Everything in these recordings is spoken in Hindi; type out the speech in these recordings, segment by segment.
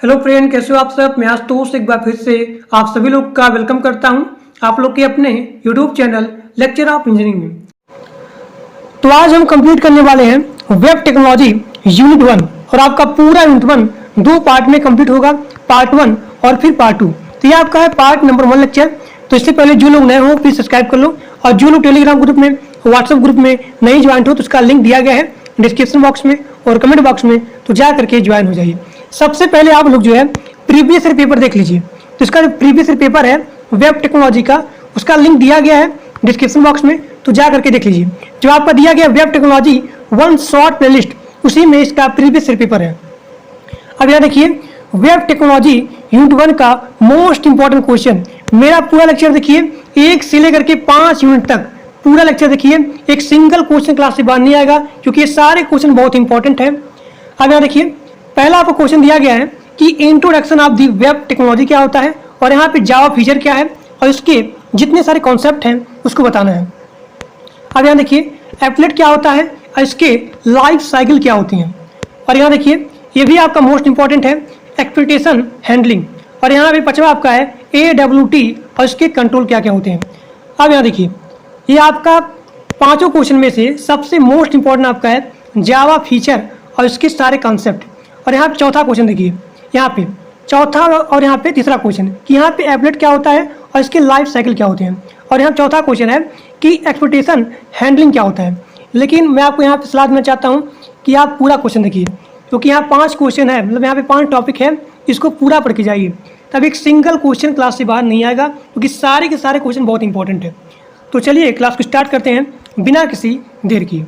हेलो फ्रेंड, कैसे हो आप सब। मैं आशुतोष एक बार फिर से आप सभी लोग का वेलकम करता हूं आप लोग के अपने YouTube channel lecture of engineering में। तो आज हम कंप्लीट करने वाले हैं वेब टेक्नोलॉजी यूनिट 1 और आपका पूरा यूनिट 1 दो पार्ट में कंप्लीट होगा, पार्ट 1 और फिर पार्ट 2। तो ये आपका है पार्ट नंबर 1 लेक्चर। तो इससे पहले जो लोग नए हो प्लीज सब्सक्राइब कर लो, और जो लोग टेलीग्राम ग्रुप में, व्हाट्सएप ग्रुप में नहीं ज्वाइन हो तो उसका लिंक दिया गया है डिस्क्रिप्शन बॉक्स में और कमेंट बॉक्स में, तो जा करके ज्वाइन हो जाइए। सबसे पहले आप लोग जो है प्रीवियस ईयर पेपर देख लीजिए। तो इसका जो प्रीवियस ईयर पेपर है वेब टेक्नोलॉजी का, उसका लिंक दिया गया है डिस्क्रिप्शन बॉक्स में, तो जा करके देख लीजिए। जो आपका दिया गया वेब टेक्नोलॉजी 1 शॉर्ट प्लेलिस्ट, उसी में इसका प्रीवियस ईयर पेपर है। अब यहाँ देखिए वेब टेक्नोलॉजी यूनिट 1 का मोस्ट इंपॉर्टेंट क्वेश्चन। मेरा पूरा लेक्चर देखिए 1 से लेकर के 5 यूनिट तक पूरा लेक्चर देखिए, एक सिंगल क्वेश्चन क्लास से बाहर नहीं आएगा क्योंकि ये सारे क्वेश्चन बहुत इंपॉर्टेंट है। अब यहाँ देखिए पहला आपको क्वेश्चन दिया गया है कि introduction of the web technology क्या होता है, और यहाँ पे जावा फीचर क्या है और इसके जितने सारे कॉन्सेप्ट हैं उसको बताना है। अब यहाँ देखिए एप्लेट क्या होता है और इसके लाइफ साइकिल क्या होती हैं। और यहाँ देखिए ये भी आपका मोस्ट इंपॉर्टेंट है एक्सप्लॉइटेशन हैंडलिंग, और यहाँ पे 5वां आपका है AWT और इसके कंट्रोल क्या क्या होते हैं। अब यहाँ देखिए ये आपका 5 क्वेश्चन में से सबसे मोस्ट इंपॉर्टेंट आपका है जावा फीचर और इसके सारे कॉन्सेप्ट। और यहाँ पे चौथा क्वेश्चन देखिए, यहाँ पे चौथा और यहाँ पे तीसरा क्वेश्चन कि यहाँ पे एप्लेट क्या होता है और इसके लाइफ साइकिल क्या होते हैं। और यहाँ चौथा क्वेश्चन है कि एक्सप्लॉइटेशन हैंडलिंग क्या होता है। लेकिन मैं आपको यहाँ पे सलाह देना चाहता हूँ कि आप पूरा क्वेश्चन देखिए, क्योंकि यहाँ 5 क्वेश्चन है, मतलब यहाँ पे 5 टॉपिक है, इसको पूरा पढ़ के जाइए, तब एक सिंगल क्वेश्चन क्लास से बाहर नहीं आएगा, क्योंकि सारे के सारे क्वेश्चन बहुत इंपॉर्टेंट है। तो चलिए क्लास को स्टार्ट करते हैं बिना किसी देर की।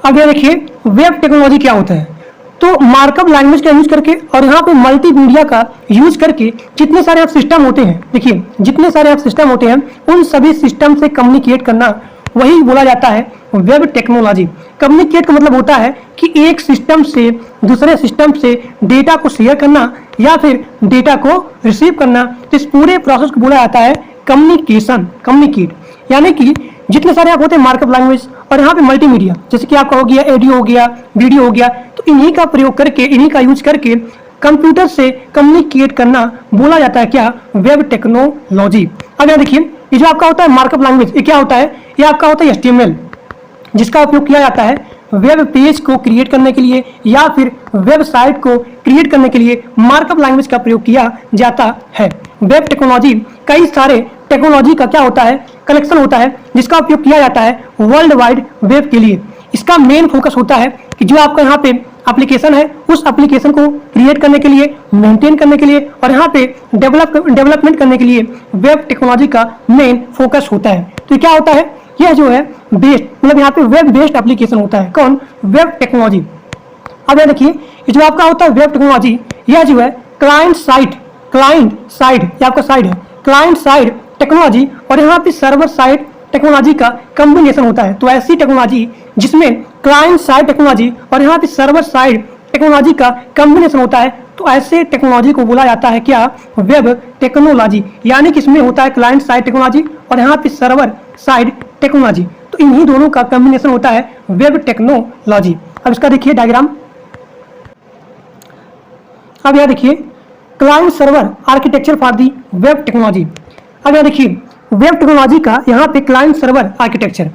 अब ये देखिए वेब टेक्नोलॉजी क्या होता है। तो मार्कअप लैंग्वेज का यूज करके और यहाँ पे मल्टीमीडिया का यूज करके जितने सारे आप सिस्टम होते हैं, देखिए जितने सारे आप सिस्टम होते हैं उन सभी सिस्टम से कम्युनिकेट करना, वही बोला जाता है वेब टेक्नोलॉजी। कम्युनिकेट का मतलब होता है कि एक सिस्टम से दूसरे सिस्टम से डेटा को शेयर करना या फिर डेटा को रिसीव करना। तो इस पूरे प्रोसेस को बोला जाता है कम्युनिकेशन, कम्युनिकेट। यानी कि जितने सारे आप होते हैं मार्कअप लैंग्वेज और यहाँ पे मल्टीमीडिया, जैसे कि आपका हो गया ऑडियो हो गया, वीडियो हो गया, तो इन्हीं का प्रयोग करके, इन्हीं का यूज करके कंप्यूटर से कम्युनिकेट करना बोला जाता है क्या, वेब टेक्नोलॉजी। अब यहाँ देखिए ये जो आपका होता है मार्कअप लैंग्वेज, ये क्या होता है, ये आपका होता है HTML, जिसका उपयोग किया जाता है वेब पेज को क्रिएट करने के लिए या फिर वेबसाइट को क्रिएट करने के लिए मार्कअप लैंग्वेज का प्रयोग किया जाता है। वेब टेक्नोलॉजी कई सारे टेक्नोलॉजी का क्या होता है, कलेक्शन होता है, जिसका उपयोग किया जाता है वर्ल्ड वाइड वेब के लिए। इसका मेन फोकस होता है कि जो आपका यहाँ पे एप्लीकेशन है उस एप्लीकेशन को क्रिएट करने के लिए, मेंटेन करने के लिए और यहाँ पे डेवलपमेंट करने के लिए वेब टेक्नोलॉजी का मेन फोकस होता है। तो क्या होता है, यह जो है बेस्ड, मतलब यहाँ पे वेब बेस्ड एप्लीकेशन होता है, कौन, वेब टेक्नोलॉजी। अब ये देखिए ये जो आपका होता है वेब टेक्नोलॉजी, यह जो है क्लाइंट साइड ये आपका साइड है, क्लाइंट साइड टेक्नोलॉजी और यहाँ पे सर्वर साइड टेक्नोलॉजी का कॉम्बिनेशन होता है। तो ऐसी टेक्नोलॉजी जिसमें क्लाइंट साइड टेक्नोलॉजी और यहाँ पे सर्वर साइड टेक्नोलॉजी का कॉम्बिनेशन होता है, तो ऐसे टेक्नोलॉजी को बोला जाता है क्या, वेब टेक्नोलॉजी। यानी कि इसमें होता है क्लाइंट साइड टेक्नोलॉजी और यहाँ पे सर्वर साइड टेक्नोलॉजी, तो इन्हीं दोनों का कॉम्बिनेशन होता है वेब टेक्नोलॉजी। अब इसका देखिए डायग्राम। अब यह देखिए client server architecture for the web technology. अब यह देखिए वेब टेक्नोलॉजी का यहाँ पे क्लाइंट सर्वर आर्किटेक्चर,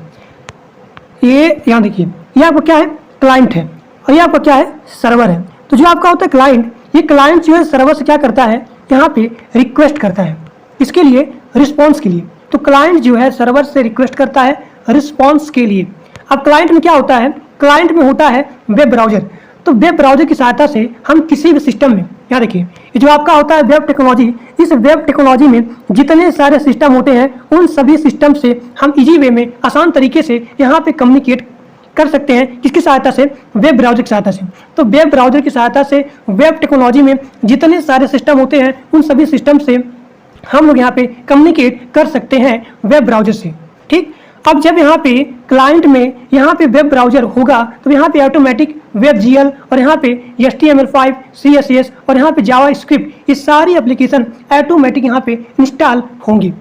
ये यहाँ देखिए ये आपको क्या है, क्लाइंट है, और ये आपका क्या है, सर्वर है। तो जो आपका होता है क्लाइंट, ये क्लाइंट जो है सर्वर से क्या करता है, यहाँ पे रिक्वेस्ट करता है, इसके लिए रिस्पॉन्स के लिए। तो क्लाइंट जो है सर्वर से रिक्वेस्ट करता है रिस्पॉन्स के लिए। अब क्लाइंट में क्या होता है, क्लाइंट में होता है वेब ब्राउजर। तो वेब ब्राउजर की सहायता से हम किसी भी सिस्टम में, यहाँ देखिए ये जो आपका होता है वेब टेक्नोलॉजी, इस वेब टेक्नोलॉजी में जितने सारे सिस्टम होते हैं उन सभी सिस्टम से हम इजी वे में, आसान तरीके से यहाँ पे कम्युनिकेट कर सकते हैं। किसकी सहायता से, वेब ब्राउजर की सहायता से। तो वेब ब्राउजर की सहायता से वेब टेक्नोलॉजी में जितने सारे सिस्टम होते हैं उन सभी सिस्टम से हम लोग यहाँ पे कम्युनिकेट कर सकते हैं वेब ब्राउजर से। ठीक, अब जब यहाँ पे क्लाइंट में यहाँ पे वेब ब्राउजर होगा तो यहाँ पे ऑटोमेटिक वेब GL और यहाँ पे HTML5, CSS और यहाँ पे जावा स्क्रिप्ट, ये सारी एप्लीकेशन ऑटोमेटिक यहाँ पे इंस्टॉल होंगी।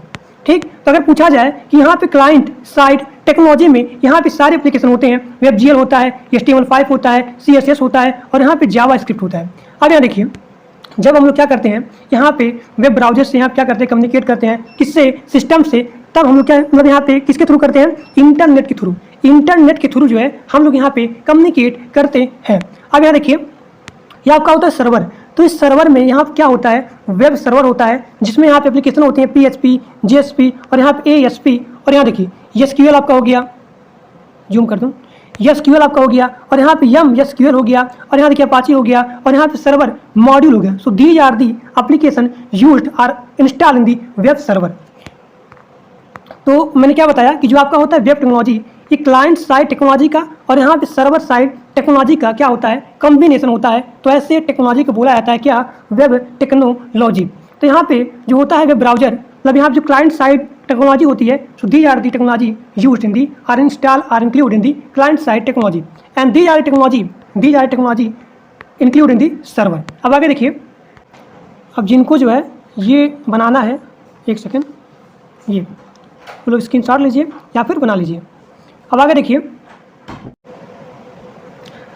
ठीक। तो अगर पूछा जाए कि यहाँ पे क्लाइंट साइड टेक्नोलॉजी में यहाँ पे सारे एप्लीकेशन होते हैं, WebGL होता है, HTML5 होता है, CSS होता है और यहाँ पे जावास्क्रिप्ट होता है। अब यहाँ देखिए, जब हम लोग क्या करते हैं यहाँ पे वेब ब्राउजर से यहाँ क्या करते हैं, कम्युनिकेट करते हैं किससे, सिस्टम से, तब हम लोग क्या मतलब यहाँ पे किसके थ्रू करते हैं, इंटरनेट के थ्रू। इंटरनेट के थ्रू जो है हम लोग यहाँ पे कम्युनिकेट करते हैं। अब यहाँ देखिए, यह आपका होता है सर्वर। तो इस सर्वर में यहाँ क्या होता है, वेब सर्वर होता है जिसमें यहाँ पे एप्लीकेशन होते हैं PHP, JSP और यहाँ पे ASP और यहाँ देखिए SQL आपका हो गया, जूम कर दूँ, SQL आपका हो गया और यहाँ पे MSQL हो गया और यहाँ देखिए अपाची हो गया और यहाँ पे सर्वर मॉड्यूल हो गया। So these are the application used are install in the web server. तो मैंने क्या बताया कि जो आपका होता है वेब टेक्नोलॉजी, ये क्लाइंट साइड टेक्नोलॉजी का और यहाँ पे सर्वर साइड टेक्नोलॉजी का क्या होता है, कॉम्बिनेशन होता है। तो ऐसे टेक्नोलॉजी को बोला जाता है क्या, वेब टेक्नोलॉजी। तो यहाँ पे जो होता है वेब ब्राउजर, मतलब यहाँ पे जो क्लाइंट साइड टेक्नोलॉजी होती है, so these are the technology used in the are include in the client side technology and these are technology include in the server. अब आगे देखिए, अब जिनको जो है ये बनाना है, एक सेकेंड, ये वो लोग स्क्रीनशॉट लीजिए या फिर बना लीजिए। अब आगे देखिए,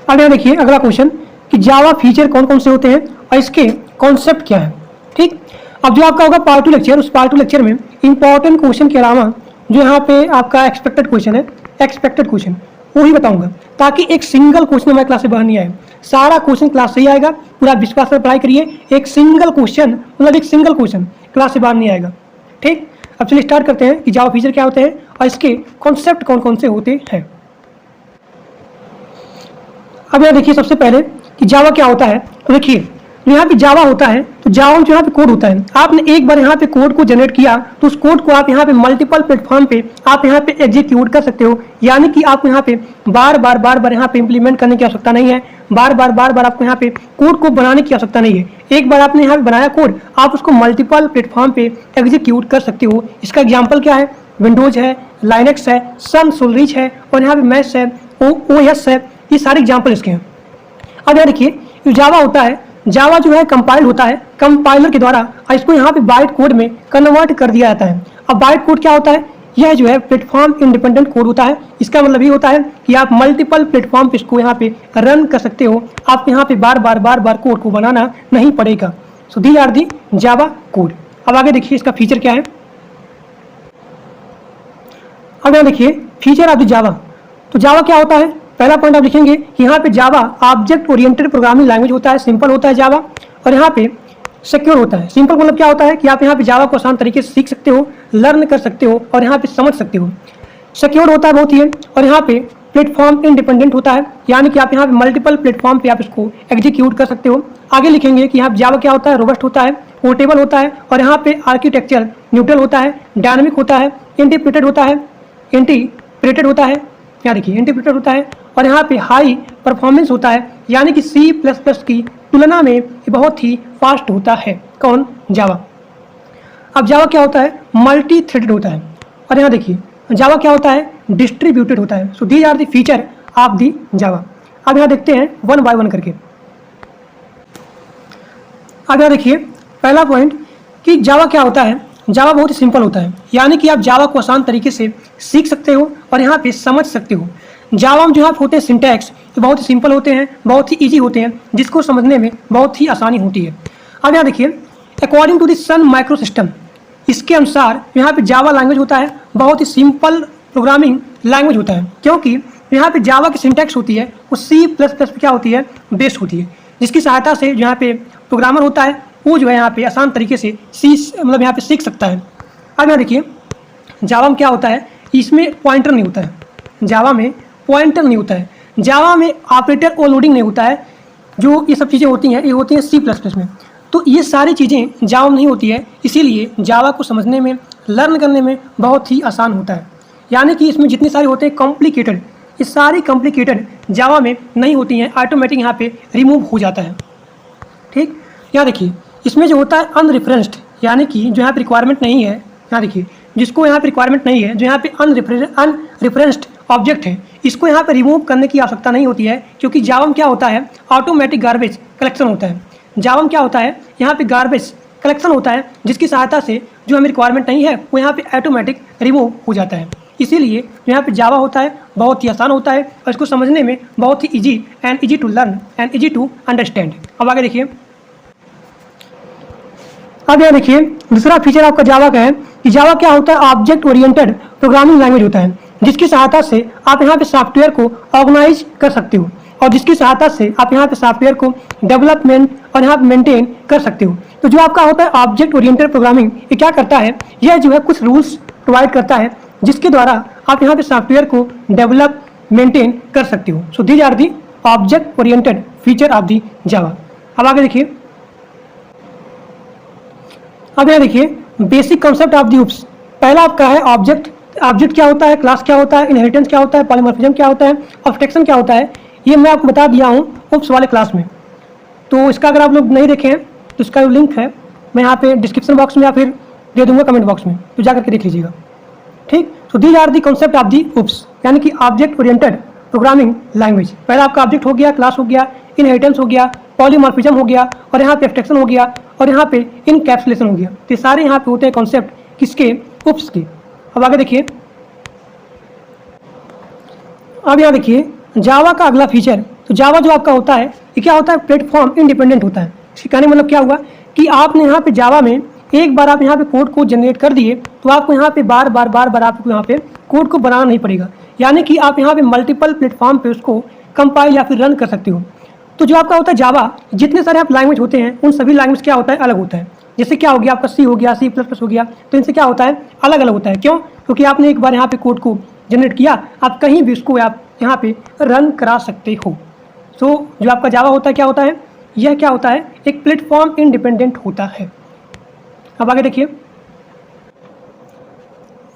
अगला देखिए अगला क्वेश्चन कि जावा फीचर कौन कौन से होते हैं और इसके कॉन्सेप्ट क्या है। ठीक। अब जो आपका होगा पार्ट 2 लेक्चर, उस पार्ट 2 लेक्चर में इंपॉर्टेंट क्वेश्चन के अलावा जो यहाँ पे आपका एक्सपेक्टेड क्वेश्चन है, एक्सपेक्टेड क्वेश्चन वो ही बताऊंगा, ताकि एक सिंगल क्वेश्चन हमारे क्लास से बाहर नहीं आए। सारा क्वेश्चन क्लास से ही आएगा, पूरा विश्वास से पढ़ाई करिए, एक सिंगल क्वेश्चन मतलब एक सिंगल क्वेश्चन क्लास से बाहर नहीं आएगा। ठीक। अब चलिए स्टार्ट करते हैं कि जावा फीचर क्या होते हैं और इसके कॉन्सेप्ट कौन कौन से होते हैं। अब यहाँ देखिए सबसे पहले कि जावा क्या होता है। तो देखिए यहाँ पे जावा होता है, तो जावा में जो यहाँ पे कोड होता है, आपने एक बार यहाँ पे कोड को जनरेट किया तो उस कोड को आप यहाँ पे मल्टीपल प्लेटफॉर्म पे आप यहाँ पे एग्जीक्यूट कर सकते हो। यानी कि आपको यहाँ पे बार बार यहाँ पे इंप्लीमेंट करने की आवश्यकता नहीं है, बार बार आपको यहाँ पे कोड को बनाने की आवश्यकता नहीं है। एक बार आपने यहाँ पे बनाया कोड, आप उसको मल्टीपल प्लेटफॉर्म पे एग्जीक्यूट कर सकते हो। इसका एग्जाम्पल क्या है, विंडोज है, लाइनक्स है, सन सोलरिच है और यहाँ पे मैश है, OS है, ये सारे एग्जाम्पल इसके हैं। अब यहाँ देखिए जो जावा होता है, जावा जो है कंपाइल होता है, कंपाइलर के द्वारा इसको यहाँ पे बाइट कोड में कन्वर्ट कर दिया जाता है। अब बाइट कोड क्या होता है, यह जो है प्लेटफॉर्म इंडिपेंडेंट कोड होता है। इसका मतलब ये होता है कि आप मल्टीपल प्लेटफॉर्म पे इसको यहाँ पे रन कर सकते हो, आप यहाँ पे बार बार कोड को बनाना नहीं पड़ेगा। So these are the Java code. अब आगे देखिए इसका फीचर क्या है। अब यहाँ देखिए फीचर ऑफ द जावा। तो जावा क्या होता है, पहला पॉइंट आप लिखेंगे कि यहाँ पे जावा ऑब्जेक्ट ओरिएंटेड प्रोग्रामिंग लैंग्वेज होता है, सिंपल होता है जावा, और यहाँ पे सिक्योर होता है। सिंपल मतलब क्या होता है कि आप यहाँ पे जावा को आसान तरीके से सीख सकते हो, लर्न कर सकते हो और यहाँ पे समझ सकते हो। सिक्योर होता है बहुत ही, और यहाँ पे प्लेटफॉर्म इंडिपेंडेंट होता है, यानी कि आप यहाँ पे मल्टीपल प्लेटफॉर्म पे आप इसको एग्जीक्यूट कर सकते हो। आगे लिखेंगे कि यहाँ जावा क्या होता है, रोबस्ट होता है, पोर्टेबल होता है, और यहाँ पे आर्किटेक्चर न्यूट्रल होता है, डायनामिक होता है, इंटीग्रेटेड होता है, यहाँ देखिए इंटीग्रेटेड होता है, और यहाँ पे हाई परफॉर्मेंस होता है, यानी कि C++ की तुलना में ये बहुत ही फास्ट होता है। कौन, जावा। अब जावा क्या होता है, मल्टी थ्रेडेड होता है, और यहाँ देखिए जावा क्या होता है, डिस्ट्रीब्यूटेड होता है। So these are the feature of the Java. अब यहाँ देखते हैं वन बाय वन करके। अब यहाँ देखिए पहला पॉइंट कि जावा क्या होता है। जावा बहुत ही सिंपल होता है, यानी कि आप जावा को आसान तरीके से सीख सकते हो और यहाँ पे समझ सकते हो। जावा में जो आप होते हैं सिंटैक्स बहुत ही सिंपल होते हैं, बहुत ही इजी होते हैं, जिसको समझने में बहुत ही आसानी होती है। अब यहाँ देखिए according to the Sun micro system, इसके अनुसार यहाँ पे जावा लैंग्वेज होता है बहुत ही सिंपल प्रोग्रामिंग लैंग्वेज होता है, क्योंकि यहाँ पे जावा की सिंटैक्स होती है वो C++ पे क्या होती है, बेस्ड होती है, जिसकी सहायता से यहाँ पे प्रोग्रामर होता है वो जो है यहाँ पे आसान तरीके से मतलब यहाँ पे सीख सकता है। अब यहाँ देखिए जावा में क्या होता है, इसमें पॉइंटर नहीं होता है, जावा में पॉइंटर नहीं होता है, जावा में ऑपरेटर ओवरलोडिंग नहीं होता है। जो ये सब चीज़ें होती हैं ये होती हैं C++ में। तो ये सारी चीज़ें जावा में नहीं होती है, इसीलिए जावा को समझने में, लर्न करने में बहुत ही आसान होता है। यानी कि इसमें जितने सारे होते हैं कॉम्प्लिकेटेड, ये सारी कॉम्प्लिकेटेड जावा में नहीं होती हैं, ऑटोमेटिक यहाँ पे रिमूव हो जाता है। ठीक, यहाँ देखिए इसमें जो होता है अनरिफरेंस्ड, यानी कि जो यहाँ पे रिक्वायरमेंट नहीं है, यहाँ देखिए जिसको यहाँ पे रिक्वायरमेंट नहीं है, जो यहाँ पे अनरिफरेंस्ड ऑब्जेक्ट है, इसको यहाँ पे रिमूव करने की आवश्यकता नहीं होती है, क्योंकि जावा में क्या होता है, ऑटोमेटिक गार्बेज कलेक्शन होता है। जावा में क्या होता है, यहाँ पे गार्बेज कलेक्शन होता है जिसकी सहायता से जो हमें रिक्वायरमेंट नहीं है वो यहाँ पे ऑटोमेटिक रिमूव हो जाता है। इसीलिए जो यहाँ पे जावा होता है बहुत ही आसान होता है और इसको समझने में बहुत ही easy and easy to learn and easy to understand. अब आगे देखिए, अब यहाँ देखिए दूसरा फीचर आपका जावा का है कि जावा क्या होता है, ऑब्जेक्ट ओरिएंटेड प्रोग्रामिंग लैंग्वेज होता है जिसकी सहायता से आप यहाँ पे सॉफ्टवेयर को ऑर्गेनाइज कर सकते हो और जिसकी सहायता से आप यहाँ पे सॉफ्टवेयर को डेवलपमेंट और यहाँ पे मेंटेन कर सकते हो। तो जो आपका होता है ऑब्जेक्ट ओरिएंटेड प्रोग्रामिंग, ये क्या करता है, यह जो है कुछ रूल्स प्रोवाइड करता है जिसके द्वारा आप यहाँ पे सॉफ्टवेयर को डेवलप मेंटेन कर सकते हो। So these are the object oriented feature of the Java. अब आगे देखिए, अब यहाँ देखिए basic concept of the OOPs. पहला आपका है ऑब्जेक्ट। ऑब्जेक्ट क्या होता है, क्लास क्या होता है, इनहेरिटेंस क्या होता है, पॉलीमॉर्फिज्म क्या होता है, एब्स्ट्रैक्शन क्या होता है, ये मैं आपको बता दिया हूँ उप्स वाले क्लास में। तो इसका अगर आप लोग नहीं देखें तो इसका जो लिंक है मैं यहाँ पे डिस्क्रिप्शन बॉक्स में या फिर दे दूंगा कमेंट बॉक्स में, तो जा करके देख लीजिएगा। ठीक, so these are the concept of the OOPs, यानी कि ऑब्जेक्ट ओरिएंटेड प्रोग्रामिंग लैंग्वेज। पहला आपका ऑब्जेक्ट हो गया, क्लास हो गया, इनहेरिटेंस हो गया, पॉलीमॉर्फिज्म हो गया और यहाँ पे एब्स्ट्रैक्शन हो गया और यहाँ पे इनकैप्सुलेशन हो गया। तो ये सारे यहाँ पे होते हैं कॉन्सेप्ट किसके, उप्स के। अब आगे देखिए, अब यहाँ देखिए जावा का अगला फीचर। तो जावा जो आपका होता है ये क्या होता है, प्लेटफॉर्म इंडिपेंडेंट होता है। इसके कहने मतलब क्या हुआ कि आपने यहाँ पे जावा में एक बार आप यहाँ पे कोड को जनरेट कर दिए तो आपको यहाँ पे बार बार आपको यहाँ पे कोड को बनाना नहीं पड़ेगा, यानी कि आप यहाँ पे मल्टीपल प्लेटफॉर्म पे उसको कंपाइल या फिर रन कर सकते हो। तो जो आपका होता है जावा, जितने सारे आप लैंग्वेज होते हैं उन सभी लैंग्वेज क्या होता है, अलग होता है। जैसे क्या हो गया आपका सी हो गया, C++ हो गया, तो इनसे क्या होता है, अलग अलग होता है। क्यों? क्योंकि आपने एक बार यहाँ पे कोड को जनरेट किया, आप कहीं भी उसको आप यहाँ पे रन करा सकते हो। तो जो आपका जावा होता है क्या होता है, यह क्या होता है, एक प्लेटफॉर्म इंडिपेंडेंट होता है। अब आगे देखिए,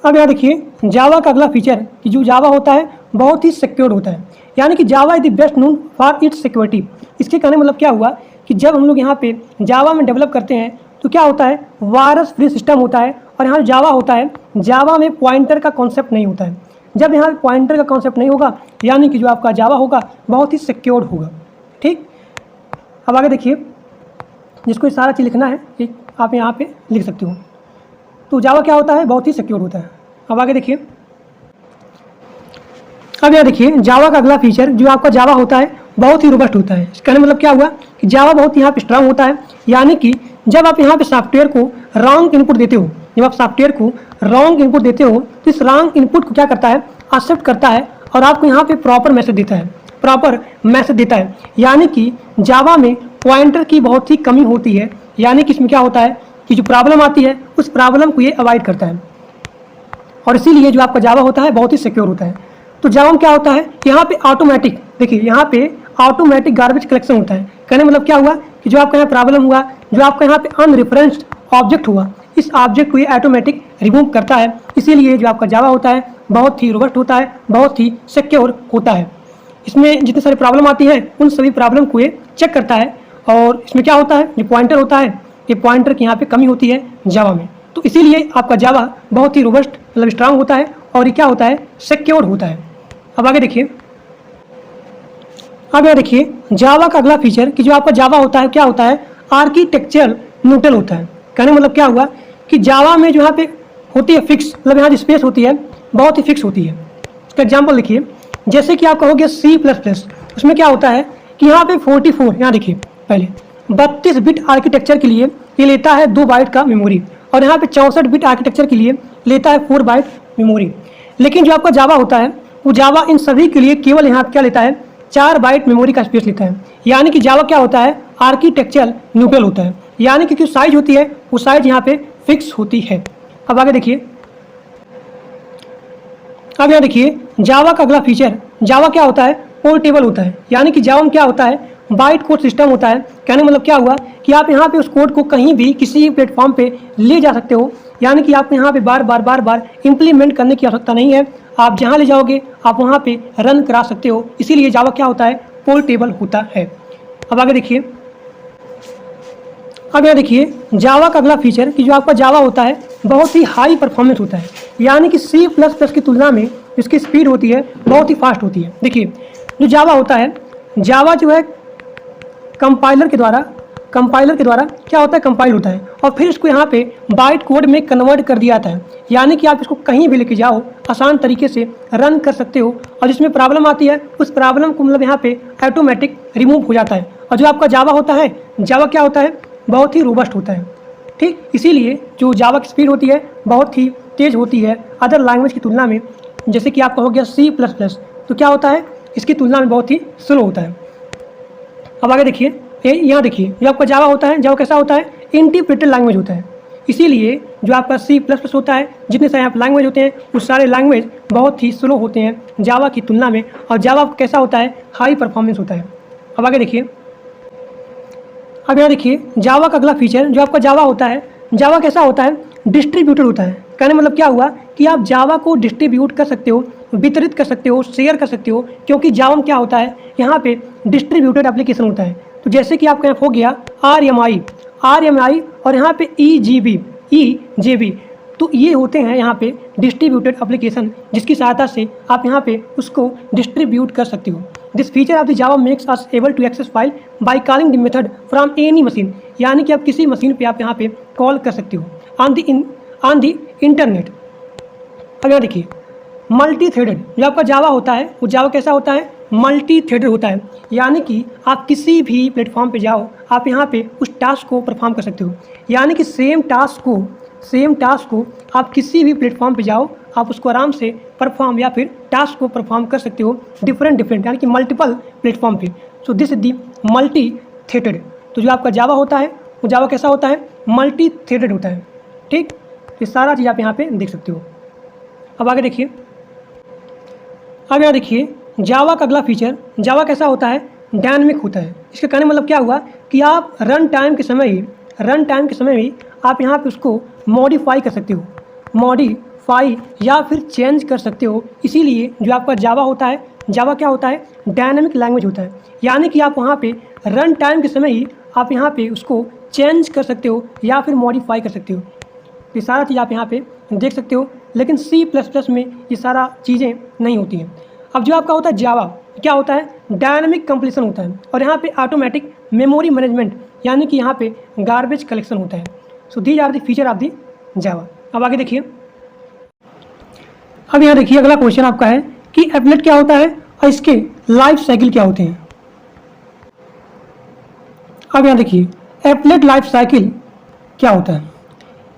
अब यहाँ देखिए जावा का अगला फीचर कि जो जावा होता है बहुत ही सिक्योर होता है, यानी कि Java is the best known for its security. इसके कहने मतलब क्या हुआ कि जब हम लोग यहाँ पे जावा में डेवलप करते हैं तो क्या होता है, वायरस फ्री सिस्टम होता है। और यहाँ जावा होता है, जावा में पॉइंटर का कॉन्सेप्ट नहीं होता है। जब यहाँ पॉइंटर का कॉन्सेप्ट नहीं होगा यानी कि जो आपका जावा होगा बहुत ही सिक्योर होगा। ठीक, अब आगे देखिए, जिसको ये सारा चीज़ लिखना है एक आप यहाँ पे लिख सकते हो। तो जावा क्या होता है, बहुत ही सिक्योर होता है। अब आगे देखिए, अब यहाँ देखिए जावा का अगला फीचर जो आपका जावा होता है बहुत ही रोबस्ट होता है। इसका मतलब क्या हुआ कि जावा बहुत यहाँ पे स्ट्रांग होता है, यानी कि जब आप यहाँ पे सॉफ्टवेयर को रॉन्ग इनपुट देते हो, जब आप सॉफ्टवेयर को रॉन्ग इनपुट देते हो तो इस रॉन्ग इनपुट को क्या करता है, एक्सेप्ट करता है और आपको यहाँ पे प्रॉपर मैसेज देता है, प्रॉपर मैसेज देता है। यानी कि जावा में पॉइंटर की बहुत ही कमी होती है, यानी कि इसमें क्या होता है कि जो प्रॉब्लम आती है उस प्रॉब्लम को ये अवॉइड करता है और इसीलिए जो आपका जावा होता है बहुत ही सिक्योर होता है। तो जावा में क्या होता है, यहाँ पे ऑटोमेटिक, देखिए यहाँ पे ऑटोमेटिक गार्बेज कलेक्शन होता है। कहने मतलब क्या हुआ कि जो आपका यहाँ प्रॉब्लम हुआ, जो आपका यहाँ पे अनरिफरेंस्ड ऑब्जेक्ट हुआ, इस ऑब्जेक्ट को ये ऑटोमेटिक रिमूव करता है। इसीलिए जो आपका जावा होता है बहुत ही रोबस्ट होता है, बहुत ही सिक्योर होता है। इसमें जितने सारी प्रॉब्लम आती हैं उन सभी प्रॉब्लम को ये चेक करता है। और इसमें क्या होता है, जो पॉइंटर होता है, ये पॉइंटर की यहाँ पे कमी होती है जावा में, तो इसीलिए आपका जावा बहुत ही रोबस्ट मतलब स्ट्रांग होता है और ये क्या होता है, सिक्योर होता है। अब आगे देखिए, अब यहाँ देखिए जावा का अगला फीचर कि जो आपका जावा होता है क्या होता है, आर्किटेक्चर न्यूट्रल होता है। कहने मतलब क्या हुआ कि जावा में जो यहाँ पे होती है फिक्स, मतलब यहाँ जो स्पेस होती है बहुत ही फिक्स होती है। इसका एग्जाम्पल लिखिए, जैसे कि आप कहोगे C++, उसमें क्या होता है कि यहाँ पे 44, यहाँ देखिए पहले 32 बिट आर्किटेक्चर के लिए ये लेता है 2 बाइट का मेमोरी और यहाँ पे 64 बिट आर्किटेक्चर के लिए लेता है 4 बाइट मेमोरी। लेकिन जो आपका जावा होता है वो जावा इन सभी के लिए केवल यहाँ क्या लेता है, 4 बाइट मेमोरी का स्पेस लेता है। यानी कि जावा क्या होता है, आर्किटेक्चर न्यूट्रल होता है, यानी कि जो साइज होती है वो साइज यहाँ पे फिक्स होती है। अब आगे देखिए, अब यहाँ देखिए जावा का अगला फीचर, जावा क्या होता है, पोर्टेबल होता है। यानी कि जावा में क्या होता है, बाइट कोड सिस्टम होता है। कहने मतलब क्या हुआ कि आप यहाँ पे उस कोड को कहीं भी किसी प्लेटफॉर्म पे ले जा सकते हो, यानी कि आप यहाँ पे बार बार इंप्लीमेंट करने की आवश्यकता नहीं है। आप जहाँ ले जाओगे आप वहाँ पे रन करा सकते हो, इसीलिए जावा क्या होता है, पोर्टेबल होता है। अब आगे देखिए, अब यहाँ देखिए जावा का अगला फीचर कि जो आपका जावा होता है बहुत ही हाई परफॉर्मेंस होता है, यानी कि C++ की तुलना में इसकी स्पीड होती है बहुत ही फास्ट होती है। देखिए जो जावा होता है, जावा जो है कंपाइलर के द्वारा कंपाइलर के द्वारा क्या होता है, कंपाइल होता है और फिर इसको यहाँ पे बाइट कोड में कन्वर्ट कर दिया जाता है। यानी कि आप इसको कहीं भी लेके जाओ, आसान तरीके से रन कर सकते हो और जिसमें प्रॉब्लम आती है उस प्रॉब्लम को मतलब यहाँ पे ऑटोमेटिक रिमूव हो जाता है। और जो आपका जावा होता है, जावा क्या होता है, बहुत ही रोबस्ट होता है। ठीक, इसीलिए जो जावा की स्पीड होती है बहुत ही तेज़ होती है अदर लैंग्वेज की तुलना में। जैसे कि आपका हो गया C++, तो क्या होता है, इसकी तुलना में बहुत ही स्लो होता है। अब आगे देखिए, यहाँ देखिए जो आपका जावा होता है, जावा कैसा होता है, इंटरप्रेटेड लैंग्वेज होता है। इसीलिए जो आपका C++ होता है, जितने सारे आप लैंग्वेज होते हैं वो सारे लैंग्वेज बहुत ही स्लो होते हैं जावा की तुलना में। और जावा कैसा होता है, हाई परफॉर्मेंस होता है। अब आगे देखिए, अब यहाँ देखिए जावा का अगला फीचर जो आपका जावा होता है, जावा कैसा होता है, डिस्ट्रीब्यूटेड होता है। कहने मतलब क्या हुआ कि आप जावा को डिस्ट्रीब्यूट कर सकते हो, वितरित कर सकते हो, शेयर कर सकते हो, क्योंकि जावा में क्या होता है, यहाँ पे डिस्ट्रीब्यूटेड एप्लीकेशन होता है। तो जैसे कि आपका यहाँ हो गया RMI और यहाँ पे EJB, तो ये होते हैं यहाँ पे डिस्ट्रीब्यूटेड एप्लीकेशन, जिसकी सहायता से आप यहाँ पे उसको डिस्ट्रीब्यूट कर सकते हो। This feature of the Java makes us able to access file by calling the method from any machine, यानी कि आप किसी मशीन पे आप यहाँ पे कॉल कर सकते हो ऑन द इंटरनेट। अब यहाँ देखिए मल्टी थ्रेडेड जो आपका जावा होता है, वो जावा कैसा होता है, मल्टी थ्रेडेड होता है। यानी कि आप किसी भी प्लेटफॉर्म पे जाओ, आप यहाँ पे उस टास्क को परफॉर्म कर सकते हो। यानी कि सेम टास्क को आप किसी भी प्लेटफॉर्म पे जाओ, आप उसको आराम से परफॉर्म या फिर टास्क को परफॉर्म कर सकते हो डिफरेंट यानी कि मल्टीपल प्लेटफॉर्म पे। So this is the multi threaded. तो जो आपका जावा होता है वो जावा कैसा होता है, मल्टी थ्रेडेड होता है। ठीक, ये सारा चीज़ आप यहाँ पे देख सकते हो। अब आगे देखिए, अब यहाँ देखिए जावा का अगला फीचर, जावा कैसा होता है, डायनामिक होता है। इसके कहने मतलब क्या हुआ कि आप रन टाइम के समय ही आप यहाँ पे उसको मॉडिफाई कर सकते हो, मॉडिफाई या फिर चेंज कर सकते हो। इसीलिए जो आपका जावा होता है, जावा क्या होता है, डायनामिक लैंग्वेज होता है। यानी कि आप वहाँ पे रन टाइम के समय ही आप यहाँ पे उसको चेंज कर सकते हो या फिर मॉडिफाई कर सकते हो। ये सारा चीज़ आप यहाँ पे देख सकते हो, लेकिन C++ में ये सारा चीज़ें नहीं होती हैं। अब जो आपका होता है जावा क्या होता है, डायनामिक कंप्लीशन होता है और यहाँ पे ऑटोमेटिक मेमोरी मैनेजमेंट, यानी कि यहाँ पे गार्बेज कलेक्शन होता है। So these are the feature of the Java. अब आगे देखिए, अब यहाँ देखिए अगला क्वेश्चन आपका है कि एप्लेट क्या होता है और इसके लाइफ साइकिल क्या होते हैं। अब यहाँ देखिए एप्लेट लाइफ साइकिल क्या होता है।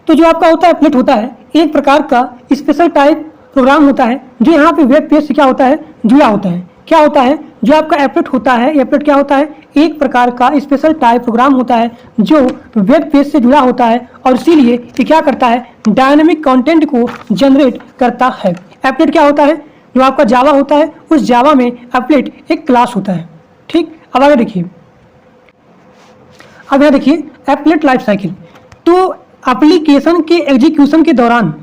तो जो आपका होता है एप्लेट होता है एक प्रकार का स्पेशल टाइप प्रोग्राम होता है जो यहाँ पे वेब पेज से क्या होता है, जुड़ा होता है। क्या होता है, जो आपका एप्लेट होता है, एप्लेट क्या होता है, एक प्रकार का स्पेशल टाइप प्रोग्राम होता है जो वेब पेज से जुड़ा होता है और इसीलिए ये क्या करता है, डायनेमिक कंटेंट को जनरेट करता है। एप्लेट क्या होता है, जो आपका जावा होता है उस जावा में एप्लेट एक क्लास होता है। ठीक, अब आगे देखिए, अब यहाँ देखिए एप्लेट लाइफ साइकिल। तो एप्लीकेशन के एग्जीक्यूशन के दौरान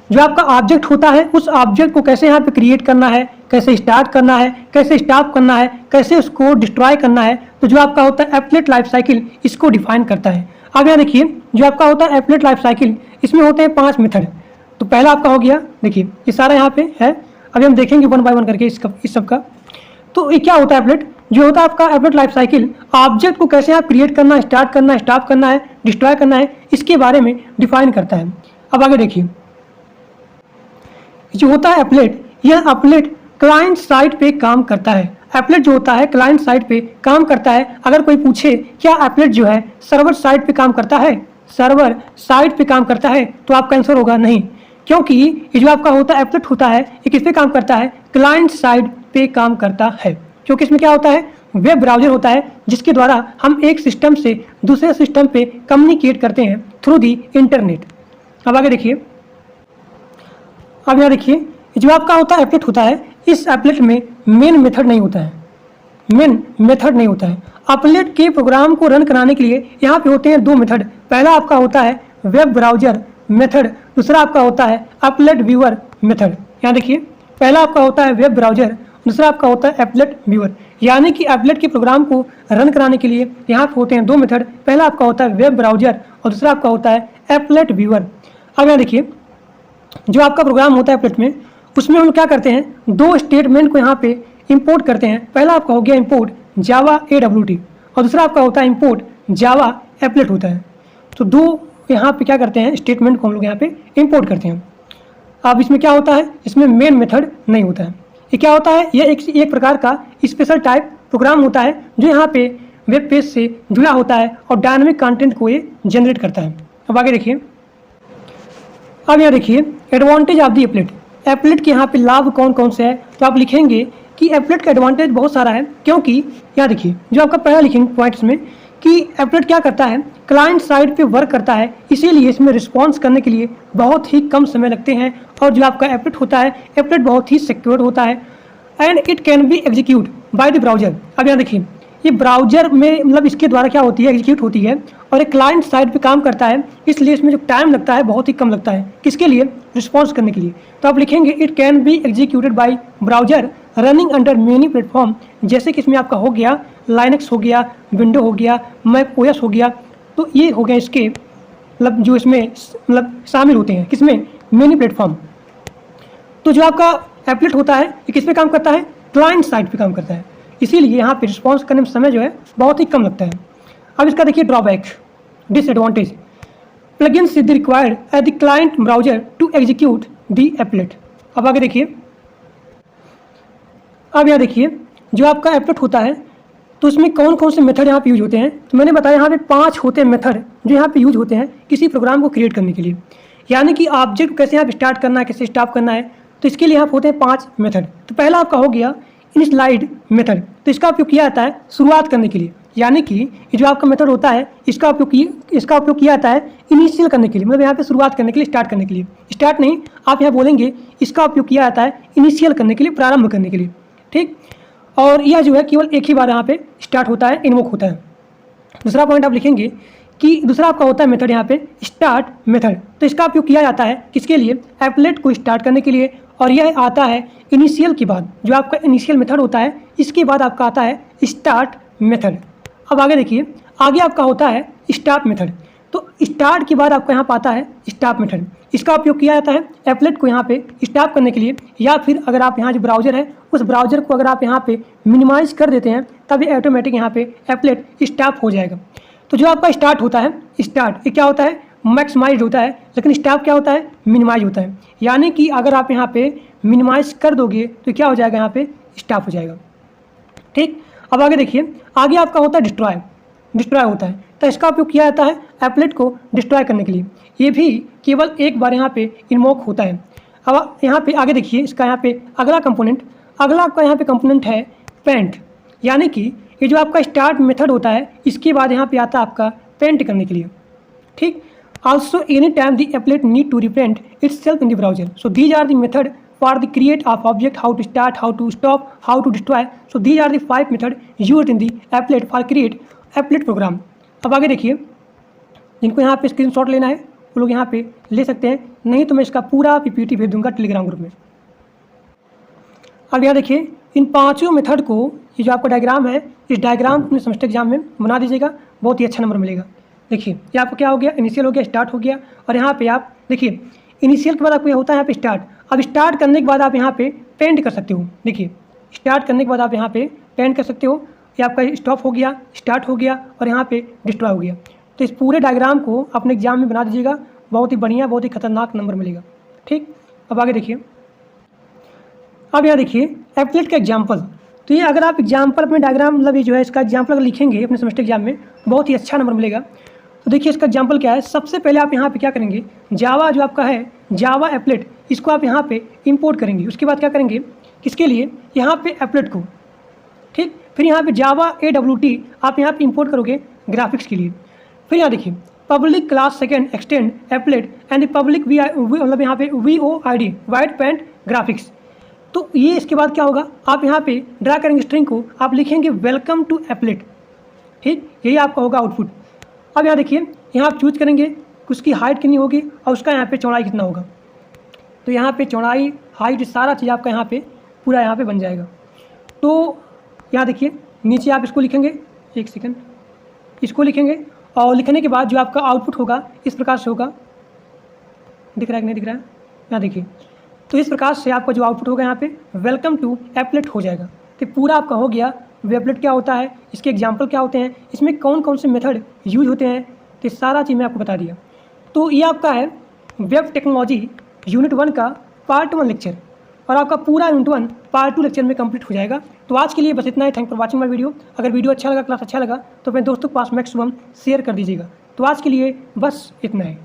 जो आपका ऑब्जेक्ट होता है उस ऑब्जेक्ट को कैसे यहाँ पे क्रिएट करना है, कैसे स्टार्ट करना है, कैसे स्टॉप करना है, कैसे उसको डिस्ट्रॉय करना है, तो जो आपका होता है एप्लेट लाइफ साइकिल इसको डिफाइन करता है। अब यहाँ देखिए जो आपका होता है एप्लेट लाइफ साइकिल, इसमें होते हैं 5 मेथड। तो पहला आपका हो गया, देखिए ये सारा यहाँ पे है, अभी हम देखेंगे 1 बाय 1 करके इस सब का। तो ये क्या होता है एप्लेट, जो होता है आपका एप्लेट लाइफ साइकिल, ऑब्जेक्ट को कैसे आप क्रिएट करना, स्टार्ट करना, स्टॉप करना है, डिस्ट्रॉय करना है, इसके बारे में डिफाइन करता है। अब आगे देखिए जो होता है एप्लेट, यह एप्लेट क्लाइंट साइड पे काम करता है। एप्लेट जो होता है क्लाइंट साइड पे काम करता है। अगर कोई पूछे क्या एप्लेट जो है सर्वर साइड पे काम करता है, सर्वर साइड पे काम करता है, तो आपका आंसर होगा नहीं, क्योंकि ये जो आपका होता है एप्लेट होता है ये किस पे काम करता है, क्लाइंट साइड पे काम करता है। क्योंकि इसमें क्या होता है, वेब ब्राउजर होता है जिसके द्वारा हम एक सिस्टम से दूसरे सिस्टम पे कम्युनिकेट करते हैं थ्रू दी इंटरनेट। अब आगे देखिए, अब यहाँ देखिए जो आपका होता है एप्लेट होता है, इस एप्लेट में मेन मेथड नहीं होता है, मेन मेथड नहीं होता है। एप्लेट के प्रोग्राम को रन कराने के लिए यहाँ पे होते हैं 2 मेथड। पहला आपका होता है वेब ब्राउजर मेथड, दूसरा आपका होता है एप्लेट व्यूअर मेथड। यहाँ देखिए पहला आपका होता है वेब ब्राउजर, दूसरा आपका होता है एप्लेट व्यूअर। यानी कि एप्लेट के प्रोग्राम को रन कराने के लिए यहाँ पे होते हैं 2 मेथड। पहला आपका होता है वेब ब्राउजर और दूसरा आपका होता है एप्लेट व्यूअर। अब यहाँ देखिए जो आपका प्रोग्राम होता है एप्लेट में, उसमें हम क्या करते हैं, 2 स्टेटमेंट को यहाँ पे इंपोर्ट करते हैं। पहला आपका हो गया इंपोर्ट जावा AWT और दूसरा आपका होता है इंपोर्ट जावा एप्लेट होता है। तो दो यहाँ पे क्या करते हैं, स्टेटमेंट को हम लोग यहाँ पे इंपोर्ट करते हैं। अब इसमें क्या होता है, इसमें मेन मेथड नहीं होता है। ये क्या होता है, ये एक प्रकार का स्पेशल टाइप प्रोग्राम होता है जो यहाँ पे वेब पेज से जुड़ा होता है और डायनामिक कंटेंट को ये जनरेट करता है। अब आगे देखिए, अब यहाँ देखिए advantage of the applet. Applet के यहाँ पे लाभ कौन कौन से है, तो आप लिखेंगे कि एप्लेट का एडवांटेज बहुत सारा है, क्योंकि यहाँ देखिए जो आपका पहला लिखेंगे पॉइंट्स में कि एप्लेट क्या करता है, क्लाइंट साइड पे वर्क करता है, इसीलिए इसमें रिस्पॉन्स करने के लिए बहुत ही कम समय लगते हैं। और जो आपका एप्लेट होता है, एप्लेट बहुत ही सिक्योर होता है and it can be execute by the browser. अब यहाँ देखिए ये ब्राउजर में मतलब इसके द्वारा क्या होती है, एग्जीक्यूट होती है और एक क्लाइंट साइड पे काम करता है, इसलिए इसमें जो टाइम लगता है बहुत ही कम लगता है। किसके लिए, रिस्पॉन्स करने के लिए। तो आप लिखेंगे it can be executed by browser running under many platform, जैसे कि इसमें आपका हो गया लाइनक्स हो गया, विंडो हो गया, मैक ओएस हो गया। तो ये हो गया इसके मतलब जो इसमें मतलब शामिल होते हैं, किसमें, मेनी प्लेटफॉर्म। तो जो आपका एप्लेट होता है ये किस पे काम करता है, क्लाइंट साइड पे काम करता है, इसीलिए यहाँ पे रिस्पॉन्स करने में समय जो है बहुत ही कम लगता है। अब इसका देखिए drawback, disadvantage, plugins is required at the client browser to execute the applet. अब आगे देखिए, अब यहाँ देखिए जो आपका एप्लेट होता है तो उसमें कौन कौन से मेथड यहाँ पे यूज होते हैं। तो मैंने बताया यहाँ पे 5 होते हैं मेथड जो यहाँ पे यूज होते हैं किसी प्रोग्राम को क्रिएट करने के लिए, यानी कि ऑब्जेक्ट कैसे यहाँ पे स्टार्ट करना है, कैसे स्टॉप करना है। तो इसके लिए यहाँ पे होते हैं 5 मेथड। तो पहला आपका हो गया इनिशियलाइज मेथड। तो इसका उपयोग किया जाता है शुरुआत करने के लिए, यानी कि ये जो आपका मेथड होता है इसका उपयोग किया जाता है इनिशियल करने के लिए, मतलब यहाँ पे शुरुआत करने के लिए, स्टार्ट करने के लिए। स्टार्ट नहीं, आप यहाँ बोलेंगे इसका उपयोग किया जाता है इनिशियल करने के लिए, प्रारंभ करने के लिए, ठीक। और यह जो है केवल एक ही बार यहाँ पे स्टार्ट होता है, इन्वोक होता है। दूसरा पॉइंट आप लिखेंगे कि दूसरा आपका होता है मेथड यहाँ पे स्टार्ट मेथड। तो इसका उपयोग किया जाता है किसके लिए, एप्लेट को स्टार्ट करने के लिए, और यह आता है इनिशियल के बाद। जो आपका इनिशियल मेथड होता है इसके बाद आपका आता है स्टार्ट मेथड। अब आगे देखिए, आगे आपका होता है स्टॉप मेथड। तो स्टार्ट के बाद आपका यहाँ पाता है स्टॉप मेथड। इसका उपयोग किया जाता है एप्लेट को यहाँ पे स्टॉप करने के लिए, या फिर अगर आप यहाँ जो ब्राउजर है उस ब्राउजर को अगर आप यहाँ पे मिनिमाइज कर देते हैं तब ये ऑटोमेटिक यहाँ पे एप्लेट स्टॉप हो जाएगा। तो जो आपका स्टार्ट होता है, स्टार्ट ये क्या होता है, मैक्सिमाइज होता है, लेकिन स्टॉप क्या होता है, मिनिमाइज होता है। यानी कि अगर आप यहाँ पे मिनिमाइज कर दोगे तो क्या हो जाएगा, यहाँ पे स्टॉप हो जाएगा, ठीक। अब आगे देखिए, आगे आपका होता है डिस्ट्रॉय। डिस्ट्रॉय होता है तो इसका उपयोग किया जाता है एप्लेट को डिस्ट्रॉय करने के लिए। ये भी केवल एक बार यहाँ पे इन्वोक होता है। अब यहाँ पे आगे देखिए, इसका यहाँ पे अगला कंपोनेंट, अगला आपका यहाँ पे कंपोनेंट है पेंट, यानी कि ये जो आपका स्टार्ट मेथड होता है इसके बाद यहाँ पे आता है आपका पेंट करने के लिए, ठीक। Also anytime the applet need to reprint itself in the browser. So these are the method for the create of object, how to start, how to stop, how to destroy. So these are the 5 method used in the applet for create applet program. अब आगे देखिए, जिनको यहाँ पे स्क्रीनशॉट लेना है वो लोग यहाँ पे ले सकते हैं, नहीं तो मैं इसका पूरा पीपीटी भेज दूंगा टेलीग्राम ग्रुप में। अब यहाँ देखिए, इन 5 मेथड को, ये जो आपका डायग्राम है इस डायग्राम अपने सेमेस्टर एग्जाम में बना दीजिएगा, बहुत ही अच्छा नंबर मिलेगा। देखिए ये आपको क्या हो गया, इनिशियल हो गया, स्टार्ट हो गया, और यहाँ पे आप देखिए इनिशियल के बाद आपको यह होता है यहाँ पे स्टार्ट। अब स्टार्ट करने के बाद आप यहाँ पे पेंट कर सकते हो। देखिए स्टार्ट करने के बाद आप यहाँ पे पेंट कर सकते हो, ये आपका स्टॉप हो गया, स्टार्ट हो गया, और यहाँ पे डिस्ट्रॉय हो गया। तो इस पूरे डायग्राम को अपने एग्जाम में बना दीजिएगा, बहुत ही बढ़िया, बहुत ही खतरनाक नंबर मिलेगा, ठीक। अब आगे देखिए, अब यहाँ देखिए एप्लेट का एग्जाम्पल। तो ये अगर आप एग्जाम्पल अपने डायग्राम मतलब ये जो है इसका एग्जाम्पल अगर लिखेंगे अपने सेमेस्टर एग्जाम में बहुत ही अच्छा नंबर मिलेगा। तो देखिए इसका एग्जाम्पल क्या है, सबसे पहले आप यहाँ पे क्या करेंगे, जावा जो आपका है जावा एप्लेट, इसको आप यहाँ पे इंपोर्ट करेंगे। उसके बाद क्या करेंगे, किसके लिए, यहाँ पे एप्लेट को, ठीक। फिर यहाँ पे जावा AWT आप यहाँ पे इंपोर्ट करोगे ग्राफिक्स के लिए। फिर यहाँ देखिए public class second extend applet and public मतलब यहाँ पे VOID वाइट पेंट ग्राफिक्स। तो ये इसके बाद क्या होगा, आप यहाँ पे ड्रा करेंगे स्ट्रिंग को, आप लिखेंगे वेलकम टू एप्लेट, ठीक। यही आपका होगा आउटपुट। अब यहाँ देखिए, यहाँ आप चूज करेंगे कि उसकी हाइट कितनी होगी और उसका यहाँ पे चौड़ाई कितना होगा। तो यहाँ पे चौड़ाई, हाइट, सारा चीज़ आपका यहाँ पे पूरा यहाँ पे बन जाएगा। तो यहाँ देखिए नीचे आप इसको लिखेंगे, एक सेकंड, इसको लिखेंगे, और लिखने के बाद जो आपका आउटपुट होगा इस प्रकार से होगा। दिख रहा है कि नहीं दिख रहा है, यहाँ देखिए। तो इस प्रकार से आपका जो आउटपुट होगा यहाँ पे वेलकम टू एप्लेट हो जाएगा। तो पूरा आपका हो गया वेबलेट क्या होता है, इसके एग्जाम्पल क्या होते हैं, इसमें कौन कौन से मेथड यूज होते हैं, तो सारा चीज़ मैं आपको बता दिया। तो ये आपका है वेब टेक्नोलॉजी यूनिट 1 का पार्ट 1 लेक्चर, और आपका पूरा यूनिट 1 पार्ट 2 लेक्चर में कंप्लीट हो जाएगा। तो आज के लिए बस इतना ही। Thank for watching my video. अगर वीडियो अच्छा लगा, क्लास अच्छा लगा तो अपने दोस्तों के पास मैक्सिमम शेयर कर दीजिएगा। तो आज के लिए बस इतना है।